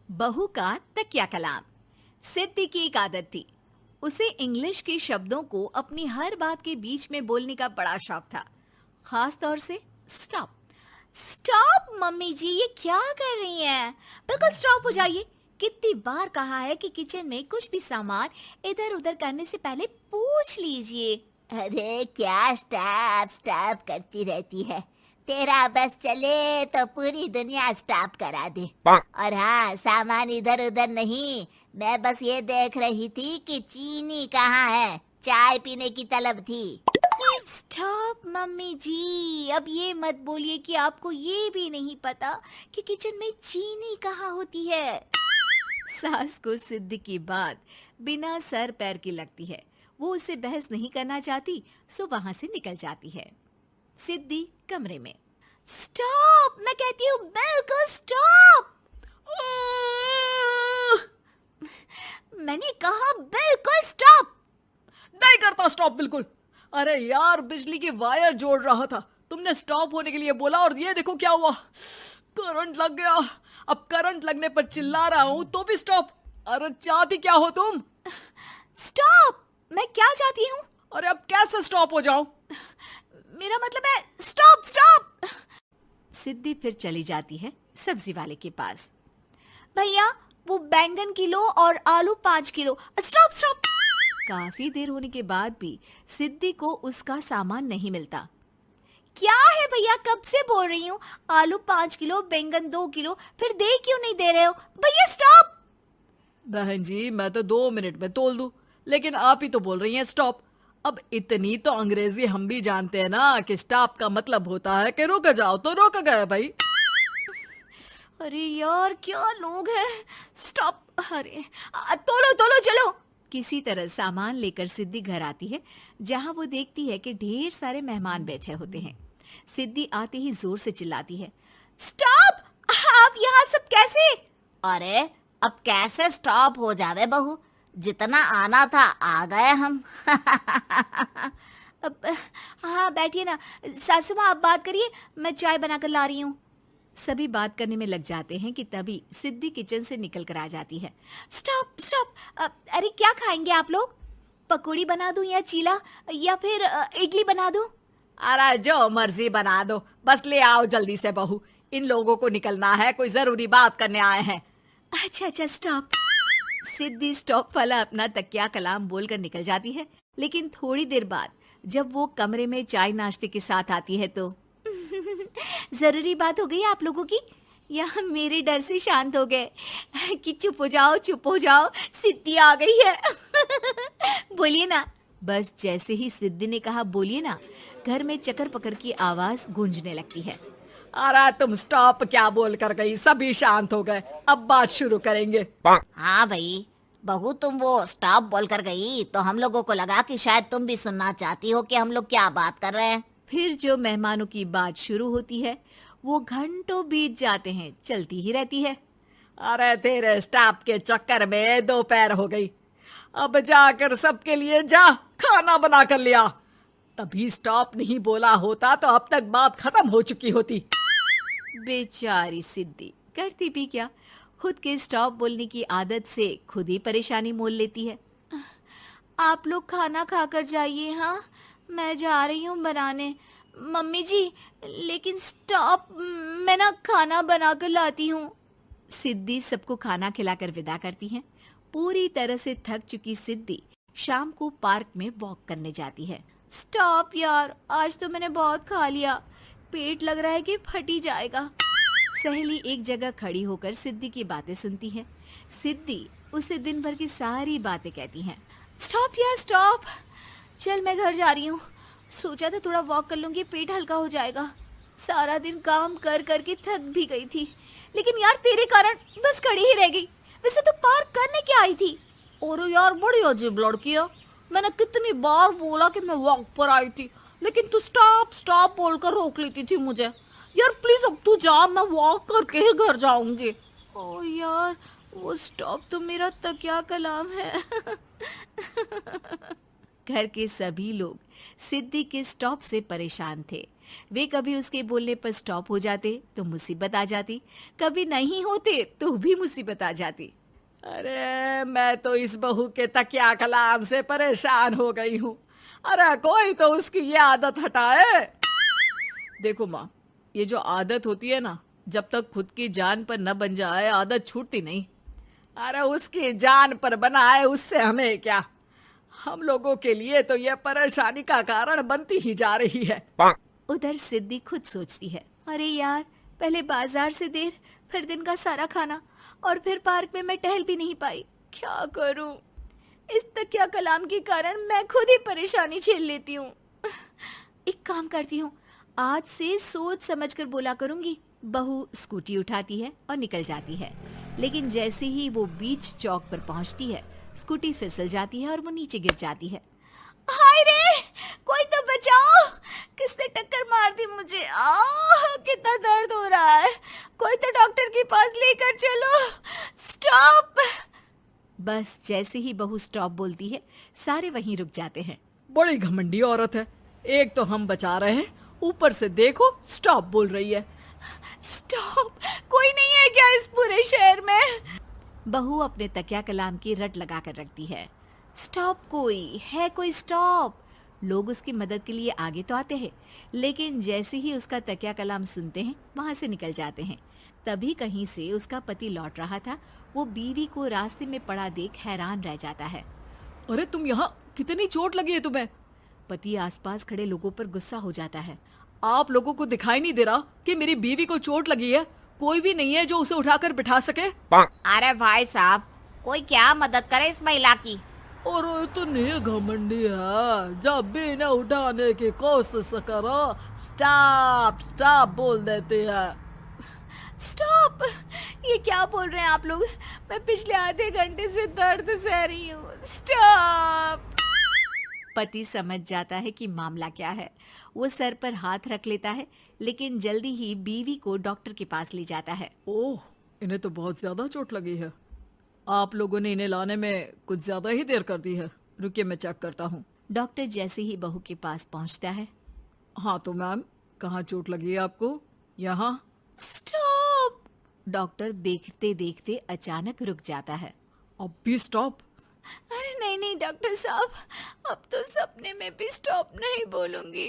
बहू का तकिया कलाम। सिद्धि की एक आदत थी। उसे इंग्लिश के शब्दों को अपनी हर बात के बीच में बोलने का बड़ा शौक था, खास तौर से स्टॉप। स्टॉप मम्मी जी, ये क्या कर रही हैं? बिल्कुल स्टॉप हो जाइए। कितनी बार कहा है कि किचन में कुछ भी सामान इधर उधर करने से पहले पूछ लीजिए। अरे क्या स्टॉप स्टॉप करती रहती है। तेरा बस चले तो पूरी दुनिया स्टॉप करा दे। और हाँ, सामान इधर उधर नहीं, मैं बस ये देख रही थी कि चीनी कहाँ है। चाय पीने की तलब थी। स्टॉप मम्मी जी, अब ये मत बोलिए कि आपको ये भी नहीं पता कि किचन में चीनी कहाँ होती है। सास को सिद्धि की बात बिना सर पैर की लगती है। वो उससे बहस नहीं करना चाहती, सो वहां से निकल जाती है। सिद्धि कमरे में। स्टॉप, मैं कहती हूँ बिल्कुल स्टॉप। मैंने कहा बिल्कुल स्टॉप। नहीं करता स्टॉप बिल्कुल। अरे यार, बिजली की वायर जोड़ रहा था, तुमने स्टॉप होने के लिए बोला और ये देखो क्या हुआ, करंट लग गया। अब करंट लगने पर चिल्ला रहा हूँ तो भी स्टॉप। अरे चाहती क्या हो तुम? स्टॉप, मैं क्या चाहती हूँ? अरे अब कैसे स्टॉप हो जाऊं? मेरा मतलब है स्टॉप स्टॉप। सिद्धि फिर चली जाती है सब्जी वाले के पास। भैया, वो बैंगन किलो और आलू 5 किलो। Stop stop. काफी देर होने के बाद भी सिद्धि को उसका सामान नहीं मिलता। क्या है भैया, कब से बोल रही हूँ आलू 5 किलो, बैंगन 2 किलो, फिर दे क्यों नहीं दे रहे हो? भैया स्टॉप। बहन जी, मैं तो 2 मिनट में तोल दूं, लेकिन आप ही तो बोल रही हैं स्टॉप। अब इतनी तो अंग्रेजी हम भी जानते हैं ना कि स्टॉप का मतलब होता है कि रुक जाओ, तो रुक गए भाई। अरे यार, क्या लोग हैं। स्टॉप। अरे तोलो तोलो चलो। किसी तरह सामान लेकर सिद्धि घर आती है, जहां वो देखती है कि ढेर सारे मेहमान बैठे होते हैं। सिद्धि आते ही जोर से चिल्लाती है, स्टॉप! आप यहाँ सब कैसे? अरे अब कैसे स्टॉप हो जावे बहू, जितना आना था आ गए हम। अब हाँ बैठिए ना। सासू माँ, आप बात करिए, मैं चाय बनाकर ला रही हूँ। सभी बात करने में लग जाते हैं कि तभी सिद्धि किचन से निकल कर आ जाती है। Stop stop. अरे क्या खाएंगे आप लोग? पकौड़ी बना दूं या चीला, या फिर इडली बना दूं? अरे जो मर्जी बना दो, बस ले आओ जल्दी से बहू, इन लोगों को निकलना है, कोई जरूरी बात करने आए हैं। अच्छा स्टॉप। सिद्धि स्टॉप वाला अपना तकिया कलाम बोलकर निकल जाती है, लेकिन थोड़ी देर बाद जब वो कमरे में चाय नाश्ते के साथ आती है तो जरूरी बात हो गई आप लोगों की, या मेरे डर से शांत हो गए कि चुप हो जाओ, सिद्धि आ गई है। बोलिए ना। बस जैसे ही सिद्धि ने कहा बोलिए ना, घर में चकर पकर की आवाज गूंजने लगती है। अरे तुम स्टॉप क्या बोल कर गई, सभी शांत हो गए, अब बात शुरू करेंगे। हाँ भाई बहू, तुम वो स्टॉप बोल कर गई तो हम लोगों को लगा कि शायद तुम भी सुनना चाहती हो कि हम लोग क्या बात कर रहे हैं। फिर जो मेहमानों की बात शुरू होती है वो घंटों बीत जाते हैं, चलती ही रहती है। अरे तेरे स्टॉप के चक्कर में दोपहर हो गई, अब जाकर सबके लिए जा खाना बना कर लिया। तभी स्टॉप नहीं बोला होता तो अब तक बात खत्म हो चुकी होती। बेचारी सिद्धि करती भी क्या, खुद के स्टॉप बोलने की आदत से खुद ही परेशानी मोल लेती है। आप लोग खाना खाकर जाइए, हाँ मैं जा रही हूँ बनाने। मम्मी जी, लेकिन स्टॉप, मैं ना खाना बना कर लाती हूँ। सिद्धि सबको खाना खिलाकर विदा करती है। पूरी तरह से थक चुकी सिद्धि शाम को पार्क में वॉक करने जाती है। स्टॉप यार, आज तो मैंने बहुत खा लिया, पेट लग रहा है कि फट ही जाएगा। सहेली एक जगह खड़ी होकर सिद्धि की बातें सुनती है। सिद्धि उसे दिन भर की सारी बातें कहती हैं। स्टॉप यार स्टॉप, चल मैं घर जा रही हूँ। सोचा था थोड़ा वॉक कर लूंगी, पेट हल्का हो जाएगा। सारा दिन काम कर कर के थक भी गई थी, लेकिन यार तेरे कारण बस खड़ी ही रह गई। वैसे तो पार्क करने क्या आई थी? और यार बड़ी अजीब लड़की है, मैंने कितनी बार बोला कि मैं वॉक पर आई थी, लेकिन तू स्टॉप स्टॉप बोलकर रोक लेती थी मुझे। यार प्लीज अब तू जा, मैं वॉक करके ही घर जाऊंगी। ओ यार, वो स्टॉप तो मेरा तकिया कलाम है। घर के सभी लोग सिद्धि के स्टॉप से परेशान थे। वे कभी उसके बोलने पर स्टॉप हो जाते तो मुसीबत आ जाती, कभी नहीं होते तो भी मुसीबत आ जाती। अरे मैं तो इस बहू के तकिया कलाम से परेशान हो गई हूँ। अरे कोई तो उसकी ये आदत हटाए। देखो माँ, ये जो आदत होती है ना, जब तक खुद की जान पर न बन जाए आदत छूटती नहीं। अरे उसकी जान पर बनाए उससे हमें क्या, हम लोगों के लिए तो ये परेशानी का कारण बनती ही जा रही है। उधर सिद्धि खुद सोचती है, अरे यार, पहले बाजार से देर, फिर दिन का सारा खाना, और फिर पार्क में मैं टहल भी नहीं पाई। क्या करूं? इस तकिया कलाम के कारण मैं खुद ही परेशानी झेल लेती हूँ। एक काम करती हूँ, आज से सोच समझकर बोला करूंगी। बहू स्कूटी उठाती है और निकल जाती है, लेकिन जैसे ही वो बीच चौक पर पहुंचती है, स्कूटी फिसल जाती है और वो नीचे गिर जाती है। हाय रे, कोई तो बचाओ, किसने टक्कर मार दी मुझे? कितना दर्द हो रहा है, कोई तो डॉक्टर के पास लेकर चलो। स्टॉप। बस जैसे ही बहू स्टॉप बोलती है, सारे वहीं रुक जाते हैं। बड़ी घमंडी औरत है, एक तो हम बचा रहे हैं, ऊपर से देखो स्टॉप बोल रही है। स्टॉप? कोई नहीं है क्या इस पूरे शहर में? बहू अपने तकिया कलाम की रट लगा कर रखती है। स्टॉप कोई है, कोई स्टॉप। लोग उसकी मदद के लिए आगे तो आते हैं, लेकिन जैसे ही उसका तकिया कलाम सुनते हैं, वहां से निकल जाते हैं। तभी कहीं से उसका पति लौट रहा था। वो बीवी को रास्ते में पड़ा देख हैरान रह जाता है। अरे तुम यहाँ, कितनी चोट लगी है तुम्हें? पति आसपास खड़े लोगों पर गुस्सा हो जाता है। आप लोगों को दिखाई नहीं दे रहा कि मेरी बीवी को चोट लगी है? कोई भी नहीं है जो उसे उठाकर बिठा सके? अरे भाई साहब, कोई क्या मदद करे इस महिला की? और इतनी घमंडी है, जब भी इन्हें उठाने की कोशिश करो स्टॉप स्टॉप बोल देती है। स्टॉप! ये क्या बोल रहे हैं आप लोग? मैं पिछले आधे घंटे से दर्द सह रही हूँ। स्टॉप! पति समझ जाता है कि मामला क्या है। वो सर पर हाथ रख लेता है, लेकिन जल्दी ही बीवी को डॉक्टर के पास ले जाता है। ओह, इन्हें तो बहुत ज्यादा चोट लगी है। आप लोगों ने इन्हें लाने में कुछ ज्यादा ही देर कर दी है। रुकिए, मैं चेक करता हूँ। डॉक्टर जैसे ही बहू के पास पहुँचता है। हाँ तो मैम, कहाँ चोट लगी है आपको? यहाँ? स्टॉप! डॉक्टर देखते देखते अचानक रुक जाता है। अब भी स्टॉप? अरे नहीं नहीं डॉक्टर साहब, अब तो सपने में भी स्टॉप नहीं बोलूंगी।